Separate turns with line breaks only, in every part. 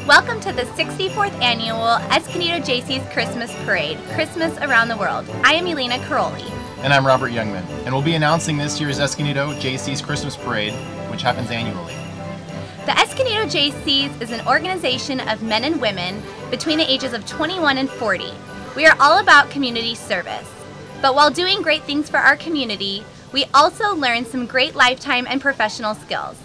Welcome to the 64th Annual Escondido Jaycees Christmas Parade, Christmas Around the World. I am Elena Caroli.
And I'm Robert Youngman, and we'll be announcing this year's Escondido Jaycees Christmas Parade, which happens annually.
The Escondido Jaycees is an organization of men and women between the ages of 21 and 40. We are all about community service. But while doing great things for our community, we also learn some great lifetime and professional skills.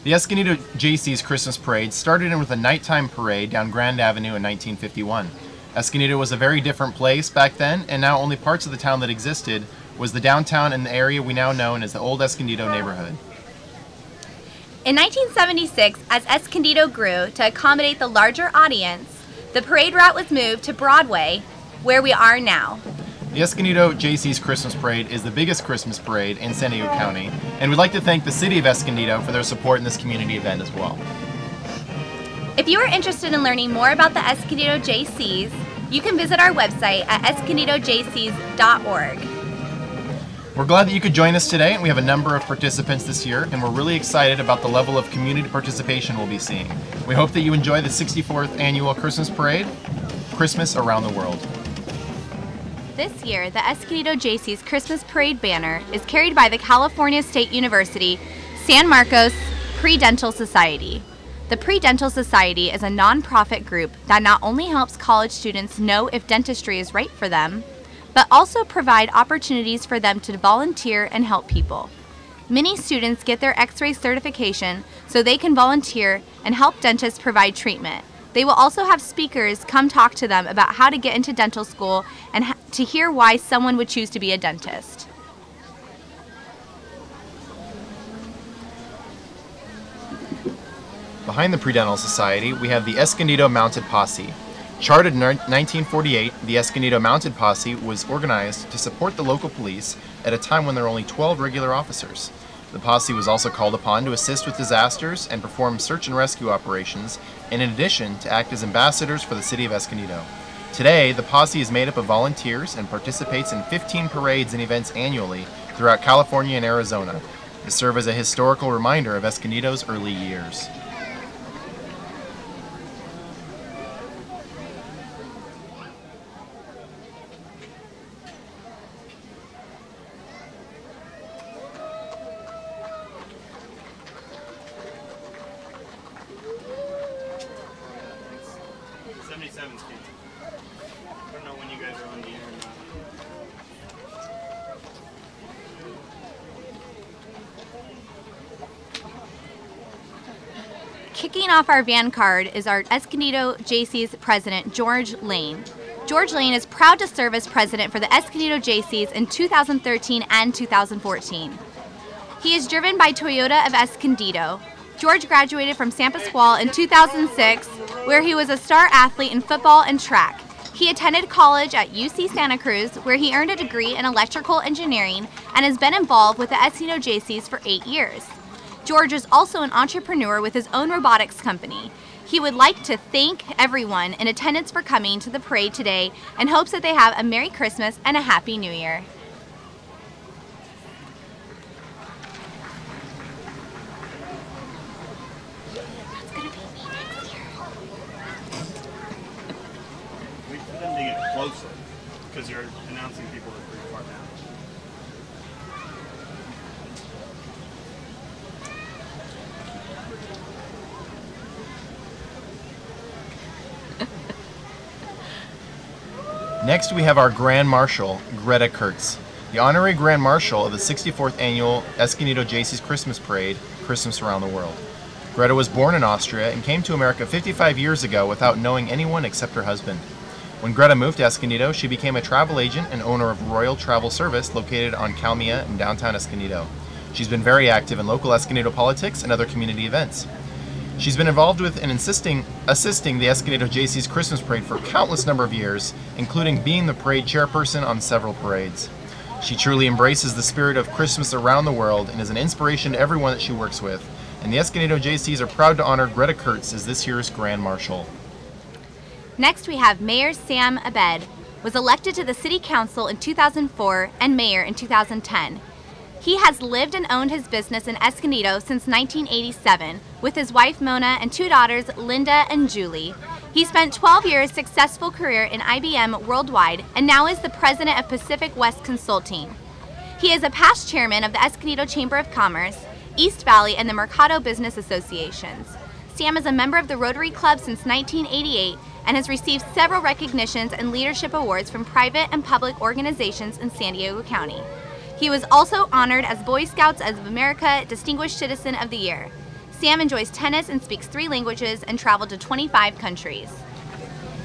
The Escondido Jaycees Christmas Parade started in with a nighttime parade down Grand Avenue in 1951. Escondido was a very different place back then, and now only parts of the town that existed was the downtown and the area we now know as the Old Escondido neighborhood.
In 1976, as Escondido grew to accommodate the larger audience, the parade route was moved to Broadway, where we are now.
The Escondido Jaycees Christmas Parade is the biggest Christmas parade in San Diego County, and we'd like to thank the City of Escondido for their support in this community event as well.
If you are interested in learning more about the Escondido Jaycees, you can visit our website at escondidojaycees.org.
We're glad that you could join us today. We have a number of participants this year, and we're really excited about the level of community participation we'll be seeing. We hope that you enjoy the 64th Annual Christmas Parade, Christmas Around the World.
This year, the Escondido Jaycees Christmas Parade banner is carried by the California State University San Marcos Pre-Dental Society. The Pre-Dental Society is a nonprofit group that not only helps college students know if dentistry is right for them, but also provide opportunities for them to volunteer and help people. Many students get their X-ray certification so they can volunteer and help dentists provide treatment. They will also have speakers come talk to them about how to get into dental school and to hear why someone would choose to be a dentist.
Behind the Pre-Dental Society, we have the Escondido Mounted Posse. Chartered in 1948, the Escondido Mounted Posse was organized to support the local police at a time when there were only 12 regular officers. The posse was also called upon to assist with disasters and perform search and rescue operations, and in addition to act as ambassadors for the city of Escondido. Today, the posse is made up of volunteers and participates in 15 parades and events annually throughout California and Arizona to serve as a historical reminder of Escondido's early years.
I don't know when you guys are on the air or not.
Kicking off our van card is our Escondido Jaycees president, George Lane. George Lane is proud to serve as president for the Escondido Jaycees in 2013 and 2014. He is driven by Toyota of Escondido. George graduated from San Pasqual in 2006, where he was a star athlete in football and track. He attended college at UC Santa Cruz, where he earned a degree in electrical engineering and has been involved with the Escondido Jaycees for 8 years. George is also an entrepreneur with his own robotics company. He would like to thank everyone in attendance for coming to the parade today and hopes that they have a Merry Christmas and a Happy New Year.
Wait for them to get closer, because you're announcing people that are pretty far down.
Next, we have our Grand Marshal, Greta Kurtz, the honorary Grand Marshal of the 64th Annual Escondido Jaycees Christmas Parade, Christmas Around the World. Greta was born in Austria and came to America 55 years ago without knowing anyone except her husband. When Greta moved to Escondido, she became a travel agent and owner of Royal Travel Service located on Calmia in downtown Escondido. She's been very active in local Escondido politics and other community events. She's been involved with and assisting the Escondido Jaycees Christmas Parade for a countless number of years, including being the parade chairperson on several parades. She truly embraces the spirit of Christmas around the world and is an inspiration to everyone that she works with, and the Escondido Jaycees are proud to honor Greta Kurtz as this year's Grand Marshal.
Next we have Mayor Sam Abed, was elected to the City Council in 2004 and Mayor in 2010. He has lived and owned his business in Escondido since 1987 with his wife Mona and 2 daughters Linda and Julie. He spent 12 years successful career in IBM worldwide and now is the president of Pacific West Consulting. He is a past chairman of the Escondido Chamber of Commerce, East Valley, and the Mercado Business Associations. Sam is a member of the Rotary Club since 1988 and has received several recognitions and leadership awards from private and public organizations in San Diego County. He was also honored as Boy Scouts of America Distinguished Citizen of the Year. Sam enjoys tennis and speaks 3 languages and traveled to 25 countries.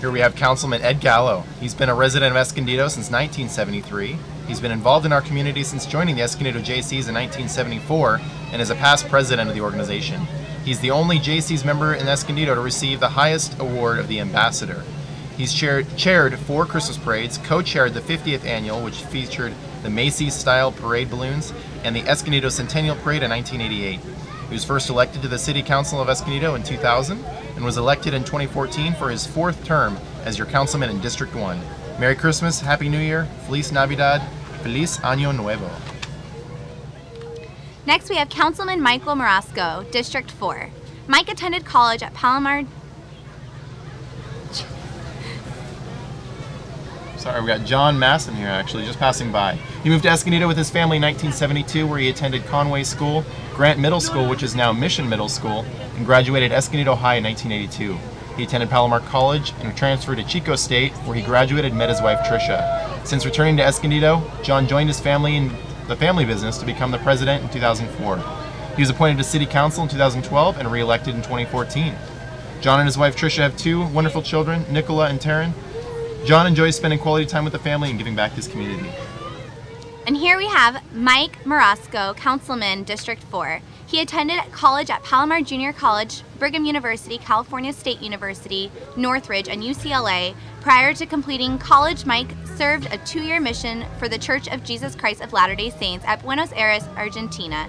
Here we have Councilman Ed Gallo. He's been a resident of Escondido since 1973. He's been involved in our community since joining the Escondido Jaycees in 1974 and is a past president of the organization. He's the only Jaycees member in Escondido to receive the highest award of the Ambassador. He's chaired 4 Christmas parades, co-chaired the 50th annual, which featured the Macy's-style parade balloons, and the Escondido Centennial Parade in 1988. He was first elected to the City Council of Escondido in 2000 and was elected in 2014 for his 4th term as your councilman in District 1. Merry Christmas, Happy New Year, Feliz Navidad, Feliz Año Nuevo.
Next we have Councilman Michael Marasco, District 4. Mike attended college at Palomar.
Sorry, we got John Masson here actually, just passing by. He moved to Escondido with his family in 1972 where he attended Conway School, Grant Middle School, which is now Mission Middle School, and graduated Escondido High in 1982. He attended Palomar College and transferred to Chico State where he graduated and met his wife Tricia. Since returning to Escondido, John joined his family in the family business to become the president in 2004. He was appointed to City Council in 2012 and re-elected in 2014. John and his wife Tricia have 2 wonderful children, Nicola and Taryn. John enjoys spending quality time with the family and giving back to his community.
And here we have Mike Marasco, Councilman, District 4. He attended college at Palomar Junior College, Brigham University, California State University, Northridge, and UCLA. Prior to completing college, Mike served a 2-year mission for the Church of Jesus Christ of Latter-day Saints at Buenos Aires, Argentina.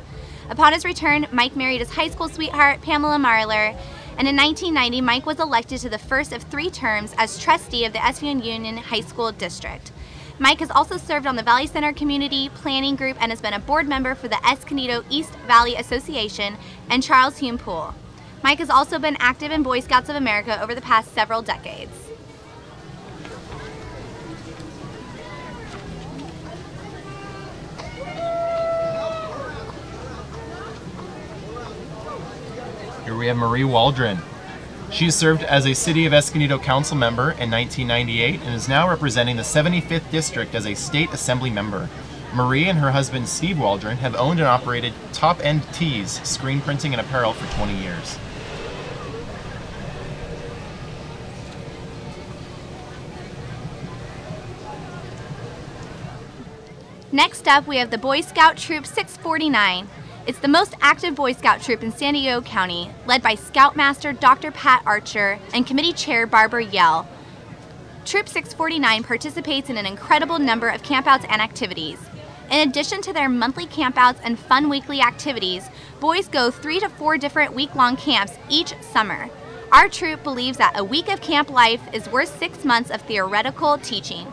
Upon his return, Mike married his high school sweetheart, Pamela Marler, and in 1990, Mike was elected to the first of 3 terms as trustee of the Escondido Union High School District. Mike has also served on the Valley Center Community Planning Group and has been a board member for the Escondido East Valley Association and Charles Hume Pool. Mike has also been active in Boy Scouts of America over the past several decades.
Here we have Marie Waldron. She served as a City of Escondido Council member in 1998 and is now representing the 75th District as a State Assembly member. Marie and her husband Steve Waldron have owned and operated Top End Tees, screen printing and apparel for 20 years.
Next up, we have the Boy Scout Troop 649. It's the most active Boy Scout troop in San Diego County, led by Scoutmaster Dr. Pat Archer and Committee Chair Barbara Yell. Troop 649 participates in an incredible number of campouts and activities. In addition to their monthly campouts and fun weekly activities, boys go 3 to 4 different week-long camps each summer. Our troop believes that a week of camp life is worth 6 months of theoretical teaching.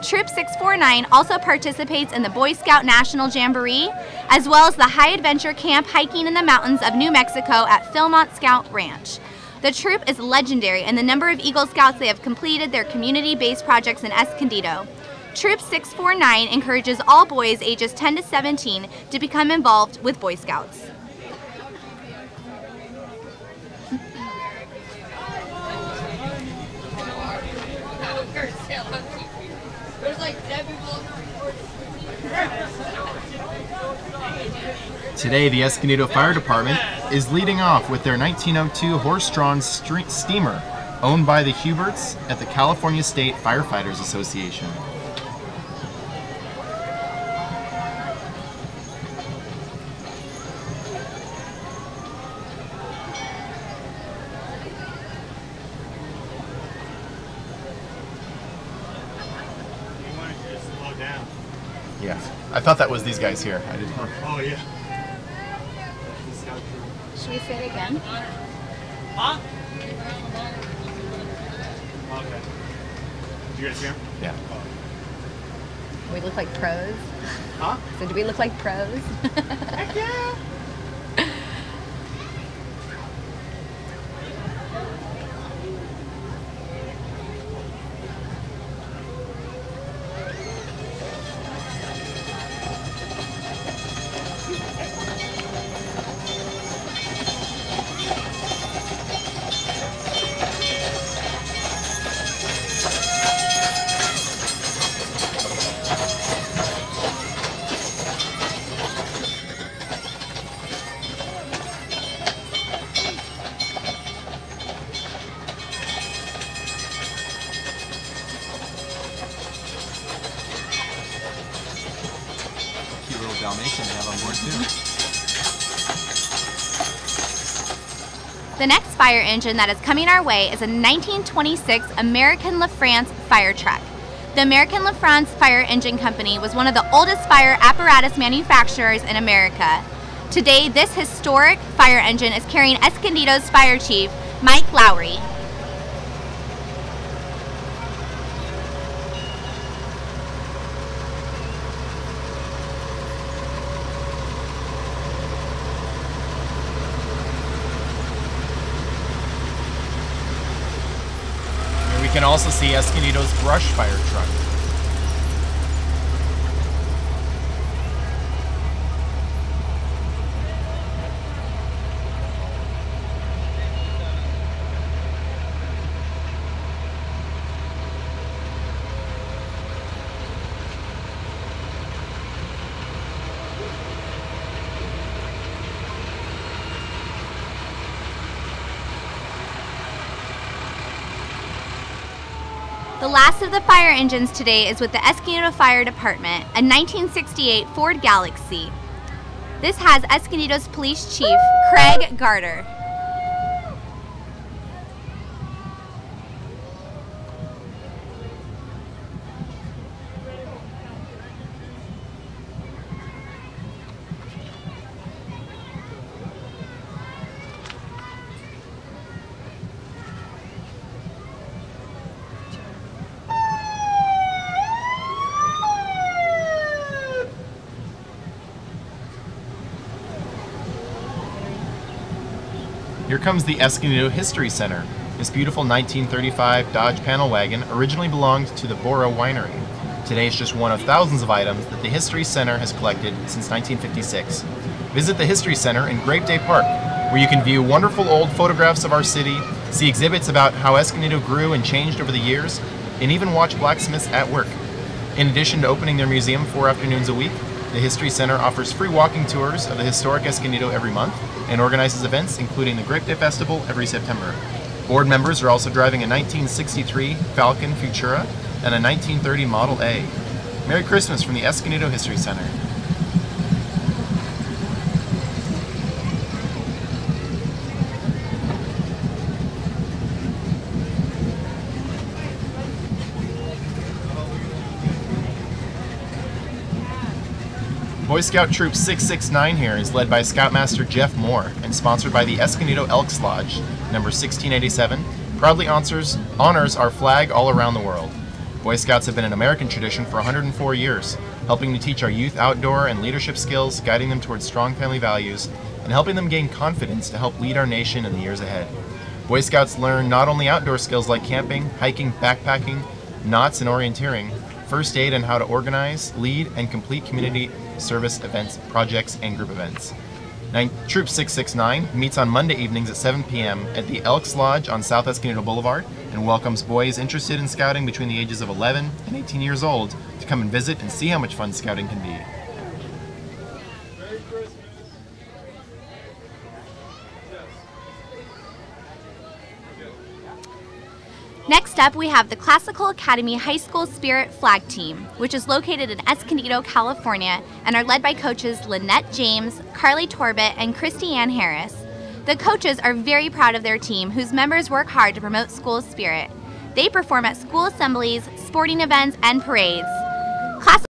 Troop 649 also participates in the Boy Scout National Jamboree, as well as the High Adventure Camp hiking in the mountains of New Mexico at Philmont Scout Ranch. The troop is legendary in the number of Eagle Scouts they have completed their community-based projects in Escondido. Troop 649 encourages all boys ages 10 to 17 to become involved with Boy Scouts.
Today, the Escondido Fire Department is leading off with their 1902 horse-drawn steamer, owned by the Huberts at the California State Firefighters Association. Yeah, I thought that was these guys here. I didn't know.
Oh, yeah.
Should we say it again?
Huh? Okay. You gonna see him?
Yeah.
We look like pros.
Huh?
So do we look like pros?
Heck yeah!
Cute little Dalmatian to have on board too.
The next fire engine that is coming our way is a 1926 American LaFrance fire truck. The American LaFrance Fire Engine Company was one of the oldest fire apparatus manufacturers in America. Today, this historic fire engine is carrying Escondido's fire chief, Mike Lowry.
We can also see Escondido's brush fire truck.
The last of the fire engines today is with the Escondido Fire Department, a 1968 Ford Galaxy. This has Escondido's police chief, Craig Garter.
Here comes the Escondido History Center. This beautiful 1935 Dodge panel wagon originally belonged to the Boro Winery. Today it's just one of thousands of items that the History Center has collected since 1956. Visit the History Center in Grape Day Park, where you can view wonderful old photographs of our city, see exhibits about how Escondido grew and changed over the years, and even watch blacksmiths at work. In addition to opening their museum 4 afternoons a week, the History Center offers free walking tours of the historic Escondido every month and organizes events including the Grape Day Festival every September. Board members are also driving a 1963 Falcon Futura and a 1930 Model A. Merry Christmas from the Escondido History Center. Boy Scout Troop 669 here is led by Scoutmaster Jeff Moore and sponsored by the Escondido Elks Lodge, number 1687, proudly honors our flag all around the world. Boy Scouts have been an American tradition for 104 years, helping to teach our youth outdoor and leadership skills, guiding them towards strong family values, and helping them gain confidence to help lead our nation in the years ahead. Boy Scouts learn not only outdoor skills like camping, hiking, backpacking, knots, and orienteering, first aid and how to organize, lead, and complete community service events, projects, and group events. Troop 669 meets on Monday evenings at 7 p.m. at the Elks Lodge on South Escondido Boulevard and welcomes boys interested in scouting between the ages of 11 and 18 years old to come and visit and see how much fun scouting can be.
Next up, we have the Classical Academy High School Spirit Flag Team, which is located in Escondido, California, and are led by coaches Lynette James, Carly Torbett, and Christy Ann Harris. The coaches are very proud of their team, whose members work hard to promote school spirit. They perform at school assemblies, sporting events, and parades.